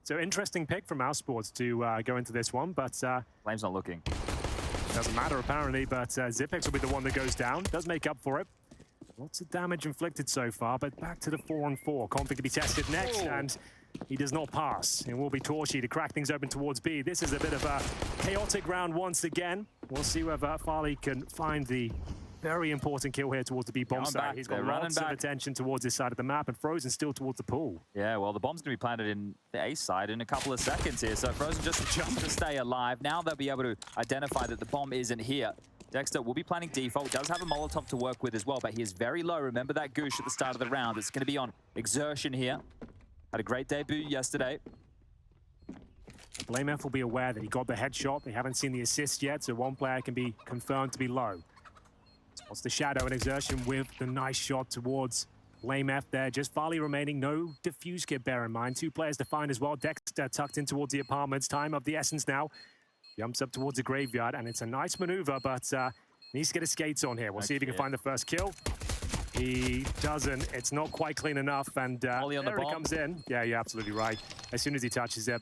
So interesting pick from Mousesports to go into this one, but Flame's not looking. Doesn't matter apparently, but Zypex will be the one that goes down. Does make up for it. Lots of damage inflicted so far, but back to the 4-on-4. Config to be tested next, and he does not pass. It will be Torchy to crack things open towards B. This is a bit of a chaotic round once again. We'll see whether Farley can find the very important kill here towards the B bomb side. He's got lots of attention towards this side of the map, and Frozen still towards the pool. Yeah, well, the bomb's going to be planted in the A side in a couple of seconds here, so Frozen just jumps to stay alive. Now they'll be able to identify that the bomb isn't here. Dexter will be planning default, does have a Molotov to work with as well, but he is very low. Remember that goosh at the start of the round. It's going to be on Exertion here. Had a great debut yesterday. BlameF will be aware that he got the headshot. They haven't seen the assist yet, so one player can be confirmed to be low. Spots the shadow and Exertion with the nice shot towards BlameF there. Just Farley remaining, no defuse kit, bear in mind. 2 players defined as well. Dexter tucked in towards the apartments. Time of the essence now. Jumps up towards the graveyard, and it's a nice maneuver, but needs to get his skates on here. We'll see if he can find the first kill. He doesn't. It's not quite clean enough, and there he comes in. Yeah, you're absolutely right. As soon as he touches it,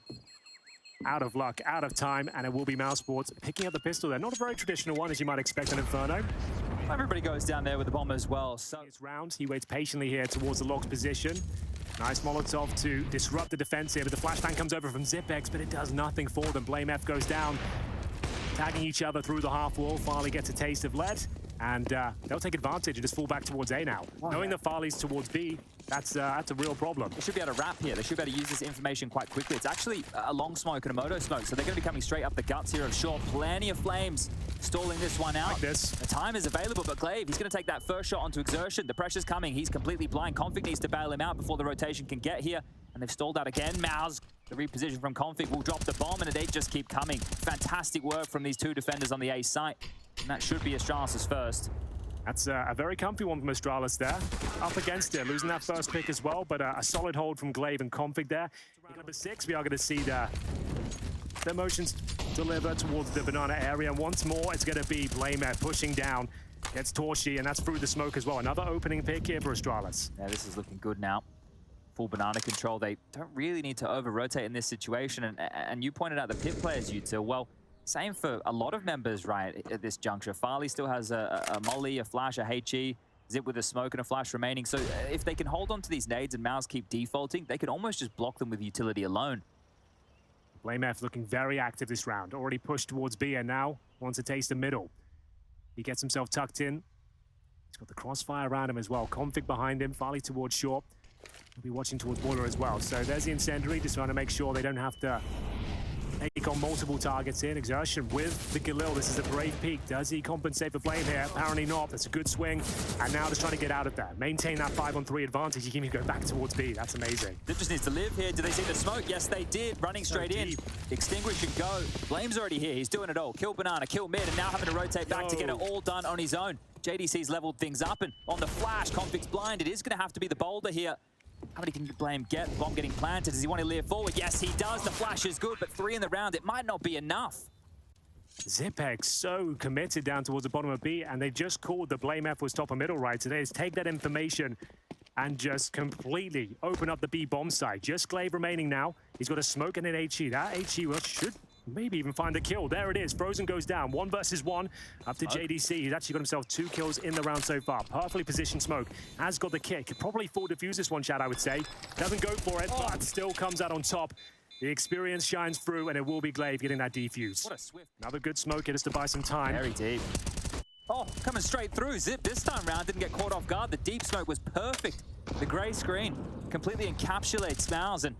out of luck, out of time, and it will be Mousesports picking up the pistol there. Not a very traditional one, as you might expect on Inferno. Everybody goes down there with the bomb as well. So it's round. He waits patiently here towards the locked position. Nice Molotov to disrupt the defense here, but the flashbang comes over from Zypex, but it does nothing for them. BlameF goes down, tagging each other through the half wall. Farley gets a taste of lead, and they'll take advantage and just fall back towards A now. Knowing that Farley's towards B, that's a real problem. They should be able to wrap here. They should be able to use this information quite quickly. It's actually a long smoke and a moto smoke, so they're going to be coming straight up the guts here of Shaw. Plenty of flames stalling this one out. Like this. The time is available, but Glaive, he's going to take that first shot onto Exertion. The pressure's coming. He's completely blind. Config needs to bail him out before the rotation can get here, and they've stalled out again. MOUZ, the reposition from Config, will drop the bomb, and they just keep coming. Fantastic work from these 2 defenders on the A site, and that should be Astralis' first. That's a very comfy one from Astralis there. Up against it, losing that first pick as well, but a solid hold from Glaive and Config there. Number 6, we are going to see the motions deliver towards the banana area. And once more, it's going to be BlameF pushing down. Gets Torchy, and that's through the smoke as well. Another opening pick here for Astralis. Yeah, this is looking good now. Full banana control. They don't really need to over-rotate in this situation. And you pointed out the pit players, Yuta. Well, same for a lot of members, right, at this juncture. Farley still has a molly, a flash, a HE, Zip with a smoke and a flash remaining. So if they can hold on to these nades and MOUZ keep defaulting, they can almost just block them with utility alone. BlameF looking very active this round. Already pushed towards B and now wants to taste the middle. He gets himself tucked in. He's got the crossfire around him as well. Config behind him, Farley towards short. He'll be watching towards Boiler as well. So there's the incendiary, just trying to make sure they don't have to take on multiple targets here. Exertion with the Galil. This is a brave peak. Does he compensate for Flame here? Apparently not. That's a good swing. And now just trying to get out of there. Maintain that 5-on-3 advantage. He can even go back towards B. That's amazing. Zip just needs to live here. Did they see the smoke? Yes, they did. Running straight in. Extinguish and go. Flame's already here. He's doing it all. Kill Banana, kill mid, and now having to rotate back to get it all done on his own. JDC's leveled things up, and on the flash, Config's blind. It is going to have to be the boulder here. How many can Blame get? The bomb getting planted. Does he want to leer forward? Yes, he does. The flash is good, but 3 in the round. It might not be enough. Zypex so committed down towards the bottom of B, and they just called the BlameF was top of middle right. So they just take that information and just completely open up the B bomb site. Just Glaive remaining now. He's got a smoke and an HE. That HE should maybe even find a kill. There it is. Frozen goes down. 1 versus 1 up to JDC. He's actually got himself 2 kills in the round so far. Perfectly positioned smoke. Has got the kick. Could probably full defuse this one, Chad, I would say. Doesn't go for it, but still comes out on top. The experience shines through, and it will be Glaive getting that defuse. What a swift. Another good smoke. Get us to buy some time. Very deep. Oh, coming straight through. Zip this time round didn't get caught off guard. The deep smoke was perfect. The gray screen completely encapsulates MOUZ, and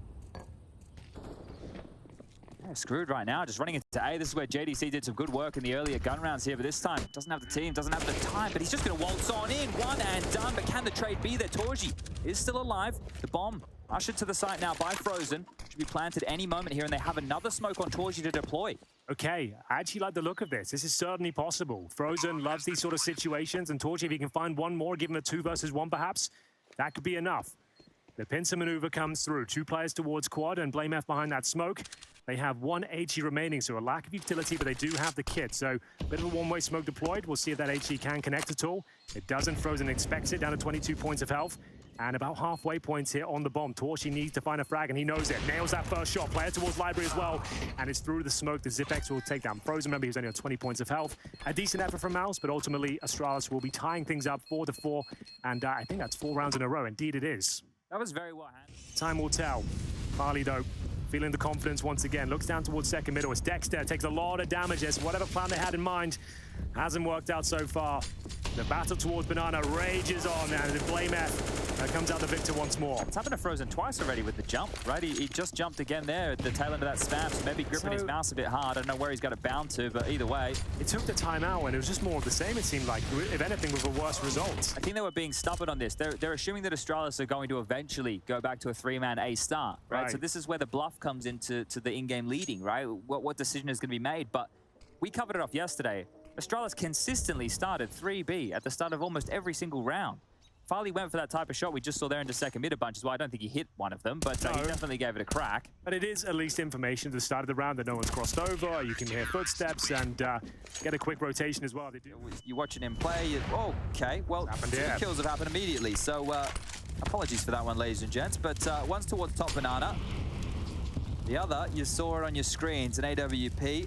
screwed right now, just running into A. This is where JDC did some good work in the earlier gun rounds here, but this time doesn't have the team, doesn't have the time, but he's just going to waltz on in. 1 and done, but can the trade be there? Torji is still alive. The bomb ushered to the site now by Frozen. Should be planted any moment here, and they have another smoke on Torji to deploy. Okay, I actually like the look of this. This is certainly possible. Frozen loves these sort of situations, and Torji, if he can find one more, give him a 2 versus 1 perhaps, that could be enough. The pincer maneuver comes through. 2 players towards quad, and BlameF behind that smoke. They have 1 HE remaining, so a lack of utility, but they do have the kit. So a bit of a one-way smoke deployed. We'll see if that HE can connect at all. It doesn't. Frozen expects it, down to 22 points of health. And about halfway points here on the bomb. Torchy needs to find a frag, and he knows it. Nails that first shot. Player towards Library as well. And it's through the smoke that zipX will take down Frozen. Remember, he was only on 20 points of health. A decent effort from MOUZ, but ultimately, Astralis will be tying things up 4-4. And I think that's 4 rounds in a row. Indeed, it is. That was very well handled. Time will tell. Farley, though, feeling the confidence once again. Looks down towards second middle. It's Dexter. Takes a lot of damage as whatever plan they had in mind hasn't worked out so far. The battle towards Banana rages on, and the blamF comes out the victor once more. It's happened to Frozen twice already with the jump, right? He just jumped again there at the tail end of that spam, so maybe gripping his mouse a bit hard. I don't know where he's got it bound to, but either way. It took the timeout, and it was just more of the same, it seemed like. If anything, with a worse result. I think they were being stubborn on this. They're assuming that Astralis are going to eventually go back to a 3-man A star, right? So this is where the bluff comes into the in-game leading, right? What decision is going to be made? But we covered it off yesterday. Astralis consistently started 3B at the start of almost every single round. Farley went for that type of shot we just saw there into second mid a bunch as well. I don't think he hit one of them, but he definitely gave it a crack. But it is at least information at the start of the round that no one's crossed over. You can hear footsteps and get a quick rotation as well. You're watching him play. Okay, well, 2 kills have happened immediately. So apologies for that one, ladies and gents. But one's towards top Banana. The other, you saw it on your screens, an AWP.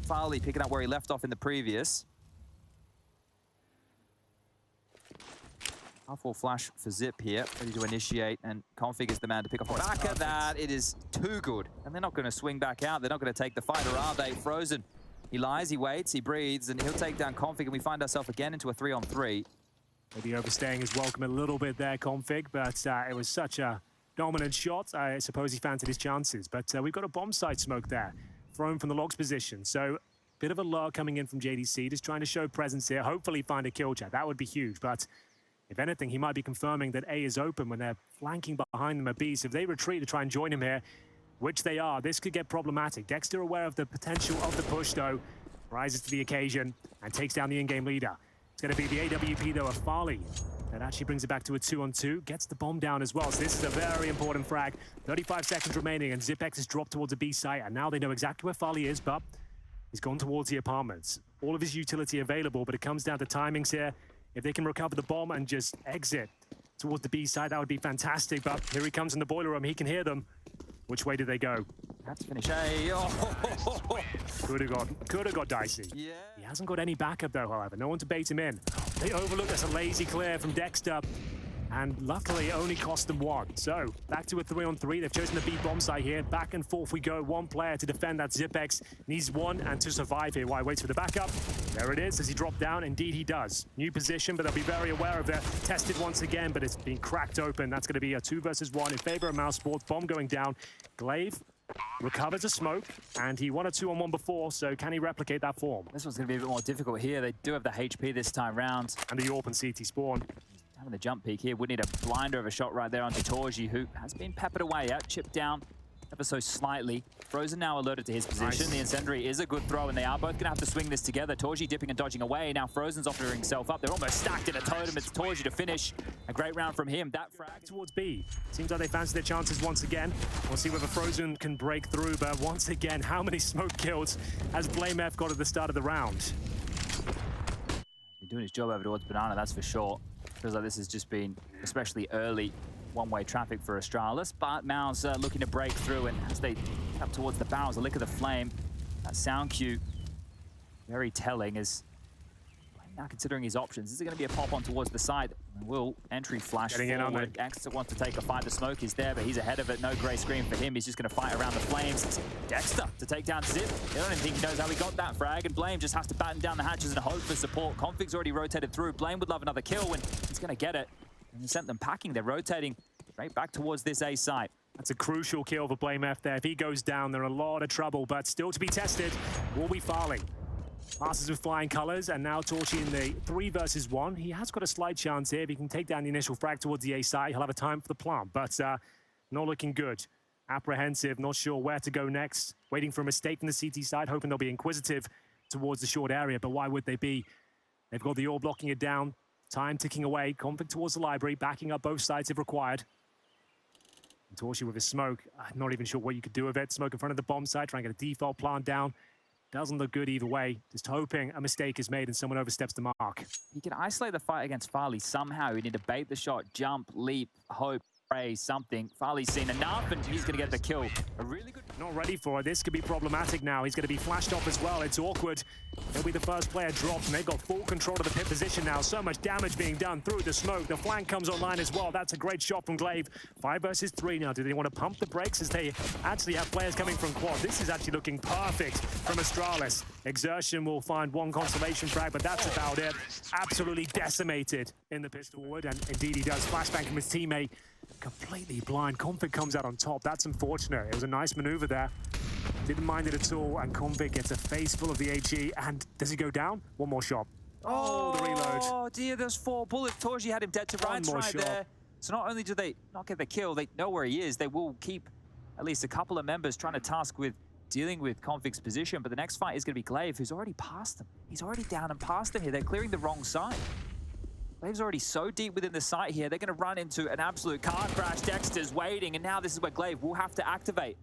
Farley picking up where he left off in the previous. Half-wall flash for Zip here, ready to initiate, and Config is the man to pick off. Back at that, it is too good. And they're not going to swing back out. They're not going to take the fight, or are they? Frozen. He lies, he waits, he breathes, and he'll take down Config, and we find ourselves again into a 3-on-3. Maybe overstaying his welcome a little bit there, Config, but it was such a dominant shot. I suppose he fancied his chances. But we've got a bomb site smoke there, thrown from the logs position. So bit of a lure coming in from JDC, just trying to show presence here, hopefully find a kill chat. That would be huge, but if anything, he might be confirming that A is open when they're flanking behind them at B. So if they retreat to try and join him here, which they are, this could get problematic. Dexter, aware of the potential of the push, though, rises to the occasion and takes down the in-game leader. It's going to be the AWP, though, of Farley. That actually brings it back to a 2-on-2, gets the bomb down as well. So this is a very important frag. 35 seconds remaining, and zipX is dropped towards a B site, and now they know exactly where Farley is, but he's gone towards the apartments. All of his utility available, but it comes down to timings here. If they can recover the bomb and just exit towards the B side, that would be fantastic. But here he comes in the boiler room. He can hear them. Which way do they go? That's finish A. Oh. Could have got dicey. Yeah. He hasn't got any backup, though, however. No one to bait him in. They overlook. That's a lazy clear from Dexter. And luckily, it only cost them 1. So back to a 3-on-3. They've chosen the B bomb site here. Back and forth we go. One player to defend that zipX. Needs 1 and to survive here. While he waits for the backup. There it is. Does he drop down? Indeed, he does. New position, but they'll be very aware of it. Tested once again, but it's been cracked open. That's going to be a 2 versus 1 in favor of Mousesports. Bomb going down. Glaive recovers a smoke, and he won a 2-on-1 before, so can he replicate that form? This one's going to be a bit more difficult here. They do have the HP this time round. And the AWP and CT spawn. Having the jump peek here would need a blinder of a shot right there onto Torji, who has been peppered away at, chipped down ever so slightly. Frozen now alerted to his position. Nice. The incendiary is a good throw, and they are both going to have to swing this together. Torji dipping and dodging away. Now Frozen's offering himself up. They're almost stacked in a totem. It's Torji to finish. A great round from him. That frag towards B. Seems like they fancy their chances once again. We'll see whether Frozen can break through, but once again, how many smoke kills has blamF got at the start of the round? He's doing his job over towards Banana, that's for sure. Feels like this has just been especially early one-way traffic for Astralis, but MOUZ looking to break through, and as they up towards the barrels, the lick of the flame, that sound cue, very telling, is now considering his options. Is it going to be a pop-on towards the side? Will entry flash forward. Exeter wants to take a fight. The smoke is there, but he's ahead of it. No grey screen for him. He's just going to fight around the flames. It's Dexter to take down Zip. I don't even think he knows how he got that frag, and Blame just has to batten down the hatches and hope for support. Config's already rotated through. Blame would love another kill, and he's going to get it. And he sent them packing. They're rotating right back towards this A site. That's a crucial kill for blamF there. If he goes down, they're in a lot of trouble, but still to be tested will be Farley. Passes with flying colors, and now Torchy in the 3 versus 1. He has got a slight chance here. If he can take down the initial frag towards the A side, he'll have a time for the plant, but not looking good. Apprehensive, not sure where to go next. Waiting for a mistake from the CT side, hoping they'll be inquisitive towards the short area, but why would they be? They've got the AWP blocking it down. Time ticking away. Config towards the library, backing up both sides if required. And Torchy with his smoke. I'm not even sure what you could do with it. Smoke in front of the bomb site, trying to get a default plant down. Doesn't look good either way. Just hoping a mistake is made and someone oversteps the mark. He can isolate the fight against Farley somehow. We need to bait the shot, jump, leap, hope, pray, something. Farley's seen enough, and he's going to get the kill. A really good... Not ready for it. This could be problematic now. He's going to be flashed off as well. It's awkward. He'll be the first player dropped, and they've got full control of the pit position now. So much damage being done through the smoke. The flank comes online as well. That's a great shot from Glaive. 5 versus 3 now. Do they want to pump the brakes as they actually have players coming from quad? This is actually looking perfect from Astralis. Exertion will find one consolation frag, but that's about it. Absolutely decimated in the pitch forward, and indeed he does. Flashbang from his teammate. Completely blind. Config comes out on top. That's unfortunate. It was a nice maneuver there. Didn't mind it at all, and Config gets a face full of the HE. And does he go down? One more shot. Oh, the reload. Oh dear, there's 4 bullets. Torji had him dead to rights right there. So not only do they not get the kill, they know where he is. They will keep at least a couple of members trying to task with dealing with Config's position. But the next fight is going to be Glaive, who's already past them. He's already down and past them here. They're clearing the wrong side. Glaive's already so deep within the site here. They're going to run into an absolute car crash. Dexter's waiting, and now this is where Glaive will have to activate.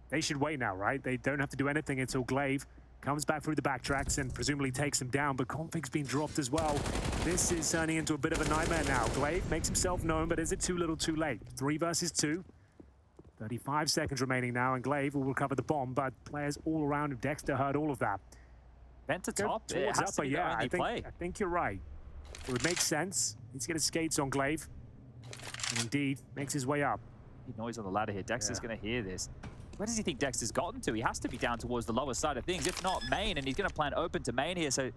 They should wait now, right? They don't have to do anything until Glaive comes back through the backtracks and presumably takes him down, but Config's been dropped as well. This is turning into a bit of a nightmare now. Glaive makes himself known, but is it too little too late? 3 versus 2. 35 seconds remaining now, and Glaive will recover the bomb, but players all around him. Dexter heard all of that. Vent to top. Towards upper, yeah, I think you're right. It would make sense. He's getting skates on Glaive. And indeed, makes his way up. Noise on the ladder here. Dexter's going to hear this. Where does he think Dexter's gotten to? He has to be down towards the lower side of things, if not main, and he's going to plan open to main here. So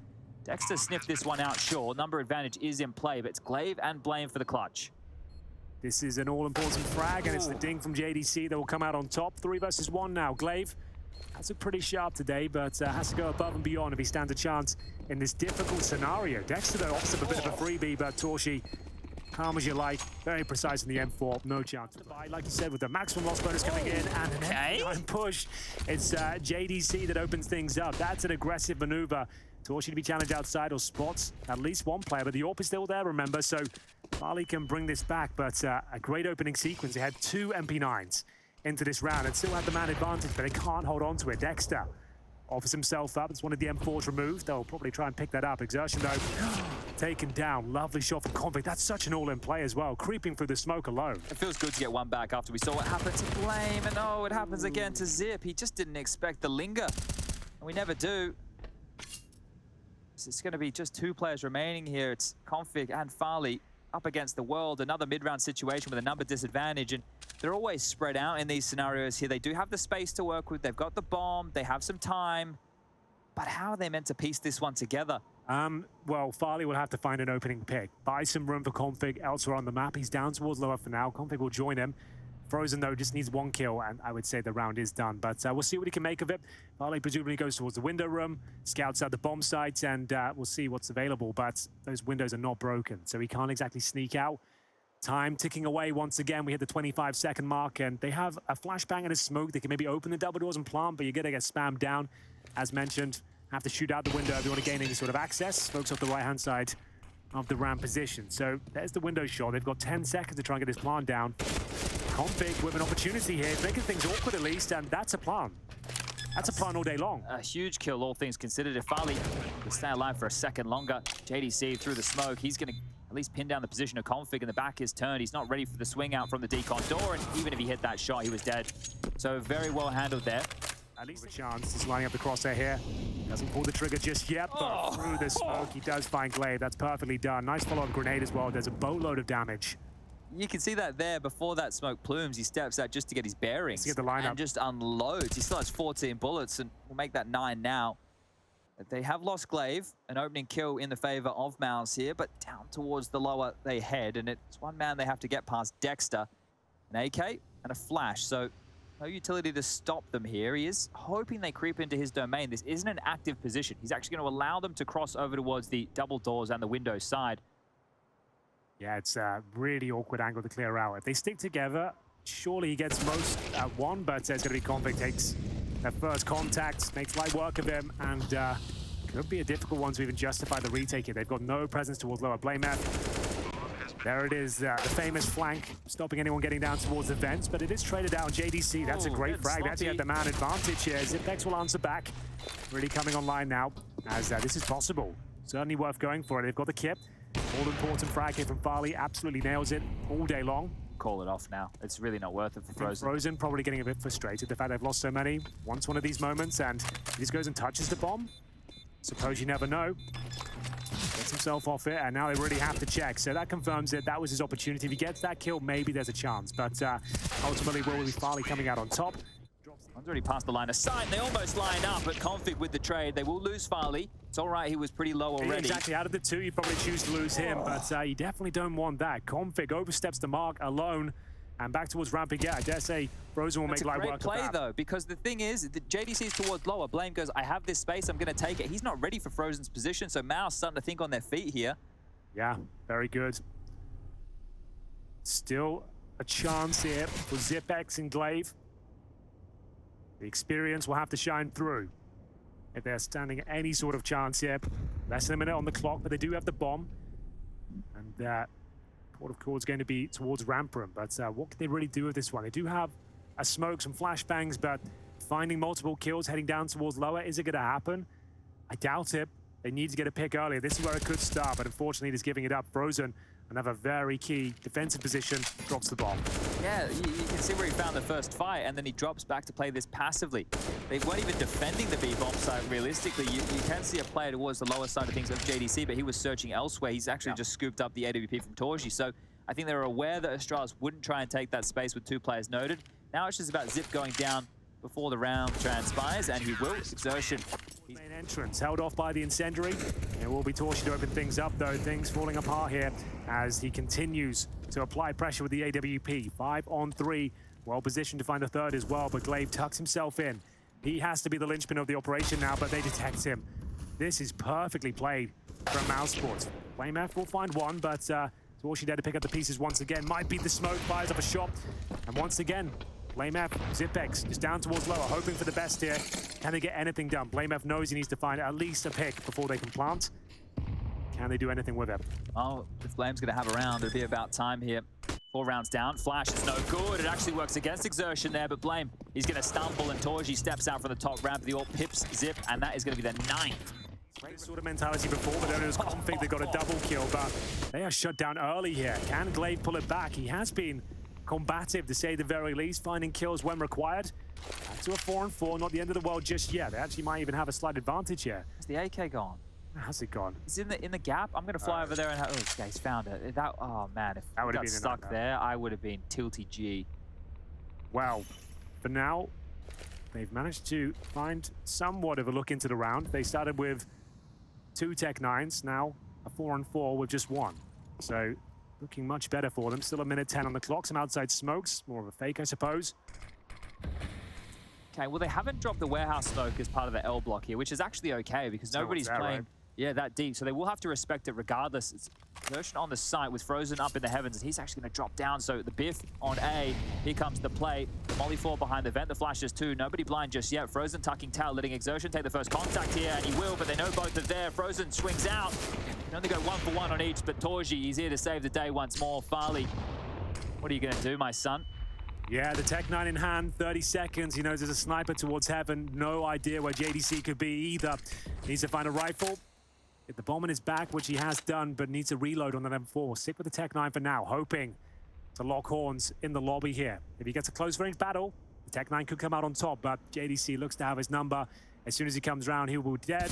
Dexter sniffed this one out, sure. Number advantage is in play, but it's Glaive and Blame for the clutch. This is an all-important frag, and it's the ding from JDC that will come out on top. 3 versus 1 now. Glaive has looked pretty sharp today, but has to go above and beyond if he stands a chance in this difficult scenario. Dexter, though, offers up a bit of a freebie, but Torshi, calm as you like, very precise in the M4, no chance. Like you said, with the maximum loss bonus coming in and an M9 push, it's JDC that opens things up. That's an aggressive maneuver. Torshi to be challenged outside or spots at least one player, but the AWP is still there, remember, so Farley can bring this back, but a great opening sequence. They had 2 MP9s into this round and still had the man advantage, but they can't hold on to it. Dexter offers himself up. It's one of the M4s removed. They'll probably try and pick that up. Exertion, though, taken down. Lovely shot from Config. That's such an all-in play as well, creeping through the smoke alone. It feels good to get one back after we saw what happened to Blame, and oh, it happens again to Zip. He just didn't expect the linger, and we never do. So it's going to be just 2 players remaining here. It's Config and Farley up against the world. Another mid-round situation with a number disadvantage, and they're always spread out in these scenarios here. They do have the space to work with. They've got the bomb. They have some time. But how are they meant to piece this one together? Well, Farley will have to find an opening pick. Buy some room for Config elsewhere on the map. He's down towards lower for now. Config will join him. Frozen, though, just needs 1 kill, and I would say the round is done. But we'll see what he can make of it. Farley presumably goes towards the window room, scouts out the bomb sites, and we'll see what's available. But those windows are not broken, so he can't exactly sneak out. Time ticking away once again. We hit the 25-second mark, and they have a flashbang and a smoke. They can maybe open the double doors and plant, but you're going to get spammed down. As mentioned, have to shoot out the window if you want to gain any sort of access. Smokes off the right-hand side of the ramp position. So there's the window shot. They've got 10 seconds to try and get this plant down. Config with an opportunity here, making things awkward at least, and that's a plant. That's a plant all day long. A huge kill, all things considered. If Farley can stay alive for a second longer, JDC through the smoke, he's going to at least pin down the position of Config, and the back is turned. He's not ready for the swing out from the decon door, and even if he hit that shot, he was dead. So very well handled there. At least a chance. He's lining up the crosshair here. Doesn't pull the trigger just yet, but through the smoke, he does find Glaive. That's perfectly done. Nice follow-up grenade as well. There's a boatload of damage. You can see that there before that smoke plumes. He steps out just to get his bearings to get the lineup and just unloads. He still has 14 bullets, and we'll make that 9 now. They have lost Glaive, an opening kill in the favor of MOUZ here, but down towards the lower they head, and it's one man they have to get past. Dexter, an AK and a flash, so no utility to stop them here. He is hoping they creep into his domain. This isn't an active position. He's actually going to allow them to cross over towards the double doors and the window side. Yeah, it's a really awkward angle to clear out. If they stick together, surely he gets most at 1, but there's going to be Config takes that first contact, makes light work of him, and could be a difficult one to even justify the retake here. They've got no presence towards lower. Blame F There it is, the famous flank, stopping anyone getting down towards the vents, but it is traded out. JDC, that's a great frag. They actually had the man advantage here. Zipex will answer back. Really coming online now, as this is possible. Certainly worth going for it. They've got the kit. All-important frag here from Farley. Absolutely nails it all day long. Call it off now. It's really not worth it for Frozen. Frozen probably getting a bit frustrated. The fact they've lost so many. Wants one of these moments, and he just goes and touches the bomb. Suppose you never know. Gets himself off it, and now they really have to check. So that confirms it. That was his opportunity. If he gets that kill, maybe there's a chance. But ultimately, will be Farley coming out on top. One's already passed the line of sight. They almost line up, but Config with the trade. They will lose Farley. It's all right, he was pretty low already. Exactly, out of the two, you probably choose to lose him, but you definitely don't want that. Config oversteps the mark alone, and back towards ramping. Yeah, I dare say Frozen will make light work of that. It's a great play, though, because the thing is, the JDC is towards lower. Blame goes, I have this space, I'm going to take it. He's not ready for Frozen's position, so MOUZ starting to think on their feet here. Yeah, very good. Still a chance here for Zipex and Glaive. The experience will have to shine through if they're standing any sort of chance here. Less than a minute on the clock, but they do have the bomb. And port of call is going to be towards ramp room. But what can they really do with this one? They do have a smoke, some flashbangs, but finding multiple kills heading down towards lower, is it going to happen? I doubt it. They need to get a pick earlier. This is where it could start, but unfortunately, just giving it up. Frozen, another very key defensive position, drops the bomb. Yeah, you can see where he found the first fight, and then he drops back to play this passively. They weren't even defending the B-bomb side realistically. You can see a player towards the lower side of things of JDC, but he was searching elsewhere. He's actually just scooped up the AWP from twistzz. So I think they were aware that Astralis wouldn't try and take that space with two players noted. Now it's just about Zip going down before the round transpires, and he will. Exertion. Main entrance held off by the incendiary. It will be twistzz to open things up, though. Things falling apart here as he continues to apply pressure with the AWP. 5 on 3, well positioned to find the third as well, but Glaive tucks himself in. He has to be the linchpin of the operation now, but they detect him. This is perfectly played from Mousesports. FlameF will find one, but twistzz there to pick up the pieces once again. Might beat the smoke, fires up a shot, and once again, FlameF, Zipex, just down towards lower, hoping for the best here. Can they get anything done? FlameF knows he needs to find at least a pick before they can plant. Can they do anything with it? Oh, if Flame's going to have a round, it'll be about time here. 4 rounds down. Flash is no good. It actually works against Exertion there, but Blame, he's going to stumble, and twistzz steps out from the top ramp. The all pips Zip, and that is going to be the 9th. This sort of mentality before, but then it was Config that got a double kill, but they are shut down early here. Can Glaive pull it back? He has been combative, to say the very least, finding kills when required. Back to a 4 on 4, not the end of the world just yet. They actually might even have a slight advantage here. Is the AK gone? How's it gone? It's in the gap. I'm gonna fly over there and oh, yeah, he's found it. Oh man, if that would have got been stuck there, I would have been tilty G. Well, for now, they've managed to find somewhat of a look into the round. They started with 2 Tech 9s, now a 4 on 4 with just 1. So looking much better for them. Still a minute 10 on the clock. Some outside smokes, more of a fake, I suppose. Okay, well, they haven't dropped the warehouse smoke as part of the L block here, which is actually okay because nobody's playing that deep. So they will have to respect it regardless. It's Exertion on the site with Frozen up in the heavens, and he's actually going to drop down. So the Biff on A, here comes the play. The Molly 4 behind the vent, the flashes too. Nobody blind just yet. Frozen tucking tail, letting Exertion take the first contact here, and he will, but they know both are there. Frozen swings out. Can only go 1 for 1 on each, but twistzz, he's here to save the day once more. Farley, what are you going to do, my son? Yeah, the Tech 9 in hand, 30 seconds. He knows there's a sniper towards heaven. No idea where JDC could be either. Needs to find a rifle. Get the bomb in his back, which he has done, but needs to reload on the M4. Stick with the Tech 9 for now, hoping to lock horns in the lobby here. If he gets a close range battle, the Tech 9 could come out on top, but JDC looks to have his number. As soon as he comes around, he will be dead.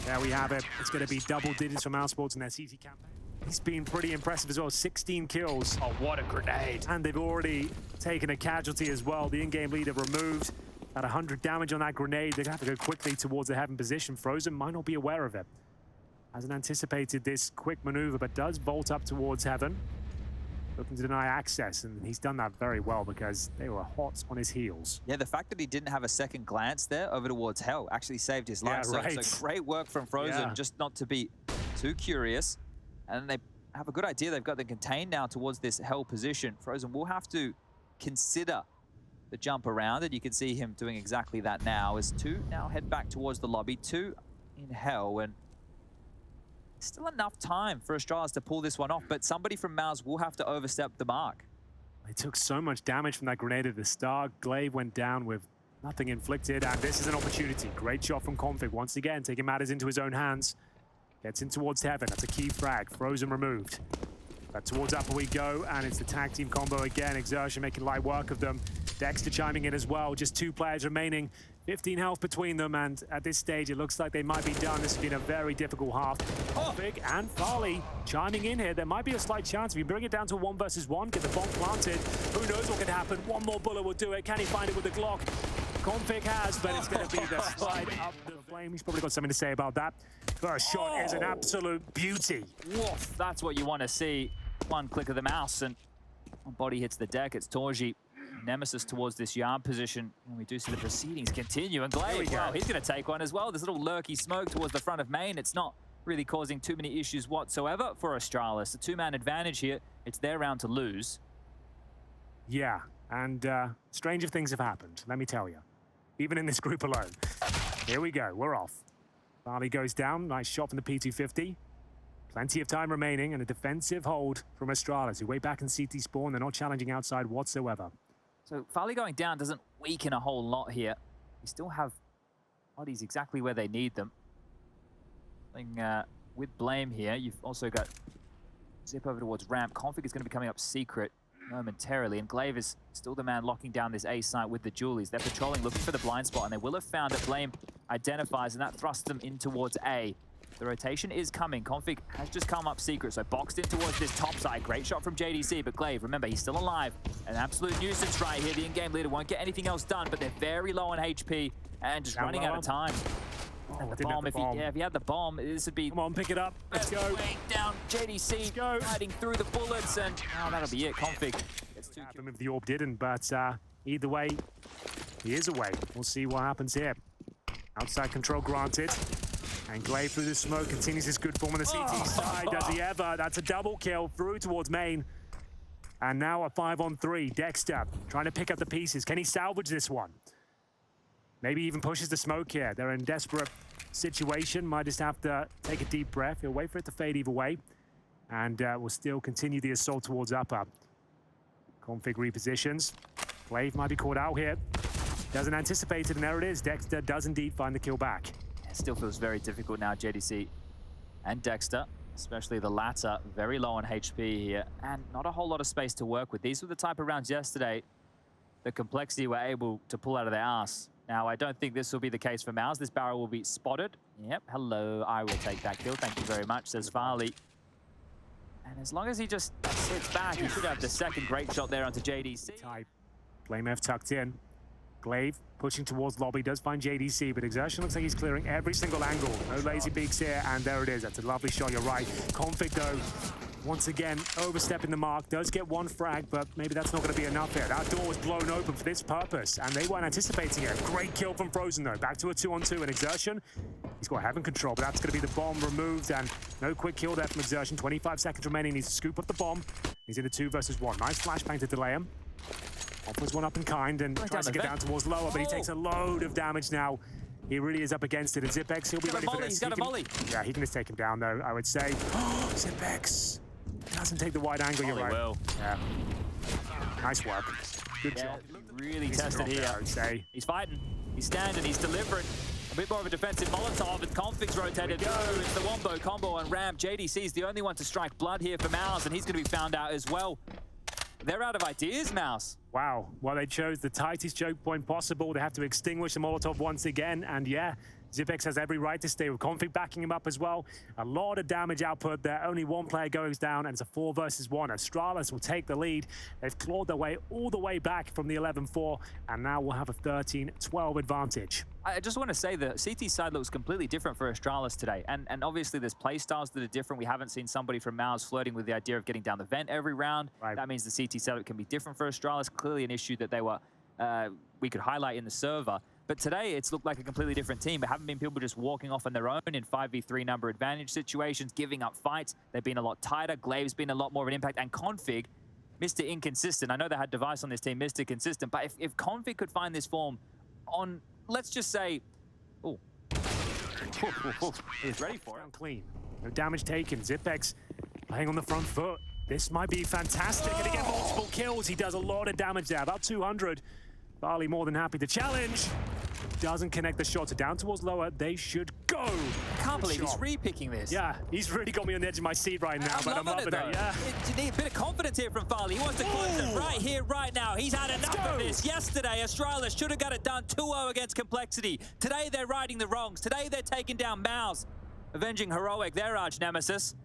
There we have it. It's going to be double digits for Mousesports in their CT campaign. He's been pretty impressive as well, 16 kills. Oh, what a grenade. And they've already taken a casualty as well. The in-game leader removed at 100 damage on that grenade. They're going to have to go quickly towards the heaven position. Frozen might not be aware of it. Hasn't anticipated this quick maneuver, but does vault up towards heaven. Looking to deny access, and he's done that very well because they were hot on his heels. Yeah, the fact that he didn't have a second glance there over towards Hell actually saved his life. Yeah, right. So great work from Frozen, just not to be too curious. And they have a good idea. They've got them contained now towards this Hell position. Frozen will have to consider the jump around, and you can see him doing exactly that now as 2 now head back towards the lobby. 2 in Hell, and Still enough time for Astralis to pull this one off, but somebody from MOUZ will have to overstep the mark. They took so much damage from that grenade at the start. Glaive went down with nothing inflicted, and this is an opportunity. Great shot from Config once again, taking matters into his own hands. Gets in towards Heaven. That's a key frag. Frozen removed. But towards upper we go, and it's the tag team combo again. Exertion making light work of them. Dexter chiming in as well. Just 2 players remaining. 15 health between them, and at this stage, it looks like they might be done. This has been a very difficult half. Config and Farley chiming in here. There might be a slight chance. If you bring it down to 1 versus 1, get the bomb planted, who knows what could happen. One more bullet will do it. Can he find it with the Glock? Config has, but it's going to be the slide up the flame. He's probably got something to say about that. First shot is an absolute beauty. Woof, that's what you want to see. One click of the mouse, and one body hits the deck. It's Torji. Nemesis towards this yard position, and we do see the proceedings continue. And Glaive, wow, he's going to take one as well. This little lurky smoke towards the front of main. It's not really causing too many issues whatsoever for Astralis. A 2-man advantage here. It's their round to lose. Yeah, and stranger things have happened, let me tell you. Even in this group alone. Here we go, we're off. Farley goes down, nice shot from the P250. Plenty of time remaining, and a defensive hold from Astralis, who way back in CT spawn. They're not challenging outside whatsoever. So Farley going down doesn't weaken a whole lot here. We still have bodies exactly where they need them. With Blame here, you've also got Zip over towards ramp. Config is going to be coming up secret momentarily, and Glaive is still the man locking down this A site with the Julies. They're patrolling, looking for the blind spot, and they will have found that Blame identifies, and that thrusts them in towards A. The rotation is coming. Config has just come up secret, so boxed in towards this top side. Great shot from JDC, but Glaive, remember, he's still alive. An absolute nuisance right here. The in-game leader won't get anything else done, but they're very low on HP and just running out of time. And the bomb, if he had the bomb, this would be... Come on, pick it up. Let's go. Down JDC, fighting through the bullets, and that'll be it. Config gets 2 kills. If the orb didn't, but either way, he is away. We'll see what happens here. Outside control granted. And Glaive through the smoke continues his good form on the CT side. Does he ever? That's a double kill through towards main. And now a 5-on-3. Dexter trying to pick up the pieces. Can he salvage this one? Maybe even pushes the smoke here. They're in a desperate situation. Might just have to take a deep breath. He'll wait for it to fade either way. And will still continue the assault towards upper. Config repositions. Glaive might be caught out here. Doesn't anticipate it, and there it is. Dexter does indeed find the kill back. It still feels very difficult now, JDC and Dexter, especially the latter, very low on HP here, and not a whole lot of space to work with. These were the type of rounds yesterday, the complexity we're able to pull out of their ass. Now, I don't think this will be the case for MOUZ. This barrel will be spotted. Yep, hello, I will take that kill. Thank you very much, says Farley. And as long as he just sits back, he should have the second great shot there onto JDC. Type. Blame F tucked in. Glaive pushing towards lobby, does find JDC, but Exertion looks like he's clearing every single angle. No lazy peeks here, and there it is. That's a lovely shot, you're right. Config, though, once again, overstepping the mark. Does get 1 frag, but maybe that's not going to be enough here. That door was blown open for this purpose, and they weren't anticipating it. Great kill from Frozen, though. Back to a 2-on-2, and Exertion, he's got Heaven control, but that's going to be the bomb removed, and no quick kill there from Exertion. 25 seconds remaining, needs to scoop up the bomb. He's in a 2 versus 1. Nice flashbang to delay him. Offers one up in kind and tries to get down towards lower, but he takes a load of damage now. He really is up against it. And Zipex, he'll be ready for this. He's got a volley. Yeah, he can just take him down, though, I would say. Zipex doesn't take the wide angle, you're right. Will. Yeah. Nice work. Good job. Really tested here. I would say. He's fighting. He's standing. He's delivering. A bit more of a defensive Molotov, and Config's rotated through. It's the Wombo combo on ramp. JDC's the only one to strike blood here for MOUZ, and he's going to be found out as well. They're out of ideas, MOUZ. Wow. Well, they chose the tightest choke point possible. They have to extinguish the Molotov once again. And yeah, Zipex has every right to stay with Config backing him up as well. A lot of damage output there. Only 1 player goes down, and it's a 4 versus 1. Astralis will take the lead. They've clawed their way all the way back from the 11-4, and now we'll have a 13-12 advantage. I just want to say the CT side looks completely different for Astralis today. And obviously there's play styles that are different. We haven't seen somebody from MOUZ flirting with the idea of getting down the vent every round. Right. That means the CT setup can be different for Astralis. Clearly an issue that they were we could highlight in the server. But today it's looked like a completely different team. There haven't been people just walking off on their own in 5v3 number advantage situations, giving up fights. They've been a lot tighter. Glaive's been a lot more of an impact. And Config, Mr. Inconsistent. I know they had Device on this team, Mr. Consistent. But if Config could find this form on, let's just say, he's ready for it. Clean. No damage taken. Zipex playing on the front foot. This might be fantastic. And he get multiple kills. He does a lot of damage there, about 200. Farley more than happy to challenge. Doesn't connect the shots. Down towards lower. They should go. I can't believe he's re-picking this. Yeah, he's really got me on the edge of my seat right now, but I'm loving it. Yeah. You need a bit of confidence here from Farley. He wants to close it right here, right now. He's had enough of this. Yesterday, Astralis should have got it done 2-0 against Complexity. Today, they're righting the wrongs. Today, they're taking down MOUZ, avenging Heroic, their arch nemesis.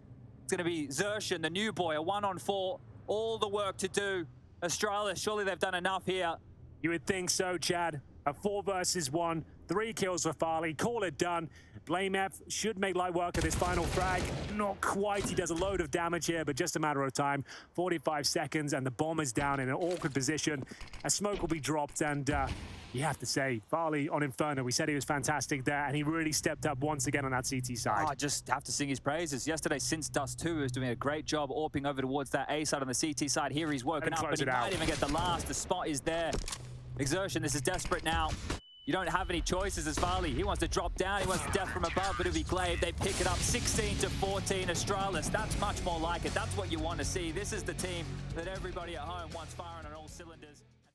It's going to be Zershan, the new boy, a 1-on-4. All the work to do. Astralis, surely they've done enough here. You would think so, Chad. A 4 versus 1, 3 kills for Farley. Call it done. Blame F should make light work of this final frag. Not quite. He does a load of damage here, but just a matter of time. 45 seconds, and the bomb is down in an awkward position. A smoke will be dropped, and you have to say, Farley on Inferno, we said he was fantastic there, and he really stepped up once again on that CT side. I just have to sing his praises. Yesterday, Since Dust 2 was doing a great job AWPing over towards that A side on the CT side. Here he's woken up, but he might even get the last. The spot is there. Exertion, this is desperate now. You don't have any choices as Farley. He wants to drop down, he wants to death from above, but it'll be Glaive. They pick it up 16-14. Astralis, that's much more like it. That's what you want to see. This is the team that everybody at home wants firing on all cylinders.